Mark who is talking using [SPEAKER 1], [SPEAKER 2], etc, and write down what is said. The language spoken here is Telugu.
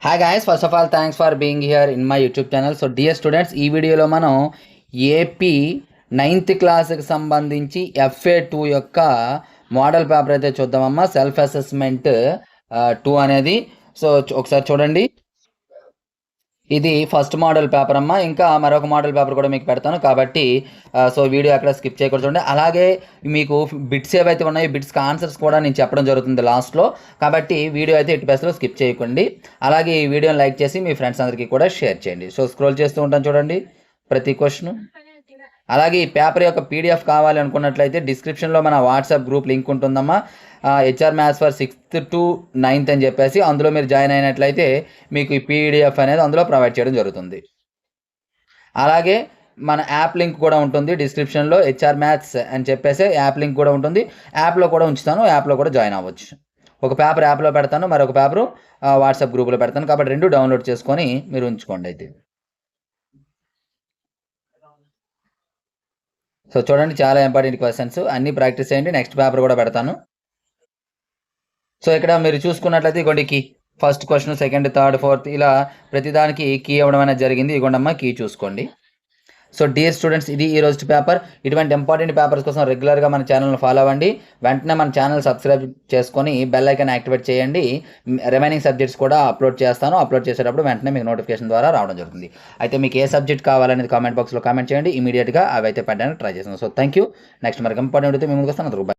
[SPEAKER 1] Hi guys, first of all thanks for being here in my YouTube channel. So dear students, ఈ వీడియోలో మనం ఏపీ 9th క్లాస్కి సంబంధించి FA2 యొక్క మోడల్ పేపర్ అయితే చూద్దామమ్మా. సెల్ఫ్ అసెస్మెంట్ 2 అనేది. సో ఒకసారి చూడండి, ఇది ఫస్ట్ మోడల్ పేపర్ అమ్మా. ఇంకా మరొక మోడల్ పేపర్ కూడా మీకు పెడతాను కాబట్టి సో వీడియో అక్కడ స్కిప్ చేయకూడదు చూడండి. అలాగే మీకు బిట్స్ ఏవైతే ఉన్నాయో బిట్స్కి ఆన్సర్స్ కూడా నేను చెప్పడం జరుగుతుంది లాస్ట్లో, కాబట్టి వీడియో అయితే ఎట్టి బెస్ట్లో స్కిప్ చేయకండి. అలాగే ఈ వీడియోని లైక్ చేసి మీ ఫ్రెండ్స్ అందరికీ కూడా షేర్ చేయండి. సో స్క్రోల్ చేస్తూ ఉంటాను చూడండి ప్రతి క్వశ్చన్. అలాగే ఈ పేపర్ యొక్క PDF కావాలి అనుకున్నట్లయితే డిస్క్రిప్షన్లో మన వాట్సాప్ గ్రూప్ లింక్ ఉంటుందమ్మా. HR maths for 6th to 9th అని చెప్పేసి అందులో మీరు జాయిన్ అయినట్లయితే మీకు ఈ PDF అనేది అందులో ప్రొవైడ్ చేయడం జరుగుతుంది. అలాగే మన యాప్ లింక్ కూడా ఉంటుంది డిస్క్రిప్షన్లో. HR మ్యాథ్స్ అని చెప్పేసి యాప్ లింక్ కూడా ఉంటుంది. యాప్లో కూడా ఉంచుతాను, యాప్లో కూడా జాయిన్ అవ్వచ్చు. ఒక పేపర్ యాప్లో పెడతాను, మరొక పేపరు వాట్సాప్ గ్రూప్లో పెడతాను, కాబట్టి రెండు డౌన్లోడ్ చేసుకొని మీరు ఉంచుకోండి. అయితే సో చూడండి, చాలా ఇంపార్టెంట్ క్వశ్చన్స్ అన్నీ ప్రాక్టీస్ చేయండి. నెక్స్ట్ పేపర్ కూడా పెడతాను. సో ఇక్కడ మీరు చూసుకున్నట్లయితే ఇగోండి key. First question, second, third, fourth ఇలా ప్రతిదానికి కీ ఇవ్వడం అనేది జరిగింది. ఇగోండమ్మా కీ చూసుకోండి. సో డియర్ స్టూడెంట్స్, ఇది ఈ రోజు పేపర్. ఇటువంటి ఇంపార్టెంట్ పేపర్స్ కోసం రెగ్యులర్గా మన ఛానల్ని ఫాలో అవ్వండి. వెంటనే మన ఛానల్ సబ్స్క్రైబ్ చేసుకొని బెల్ ఐకాన్ యాక్టివేట్ చేయండి. రిమైనింగ్ సబ్జెక్ట్స్ కూడా అప్లోడ్ చేస్తాను. అప్లోడ్ చేసేటప్పుడు వెంటనే మీకు నోటిఫికేషన్ ద్వారా రావడం జరుగుతుంది. అయితే మీకు ఏ సబ్జెక్ట్ కావాలనేది కామెంట్ బాక్స్లో కామెంట్ చేయండి. ఇమీడియట్గా అవి అయితే పెట్టడానికి ట్రై చేస్తాను. So thank you. నెక్స్ట్ మనకి ఇంపార్టెంట్ అయితే మేము ముందుకు వస్తాను.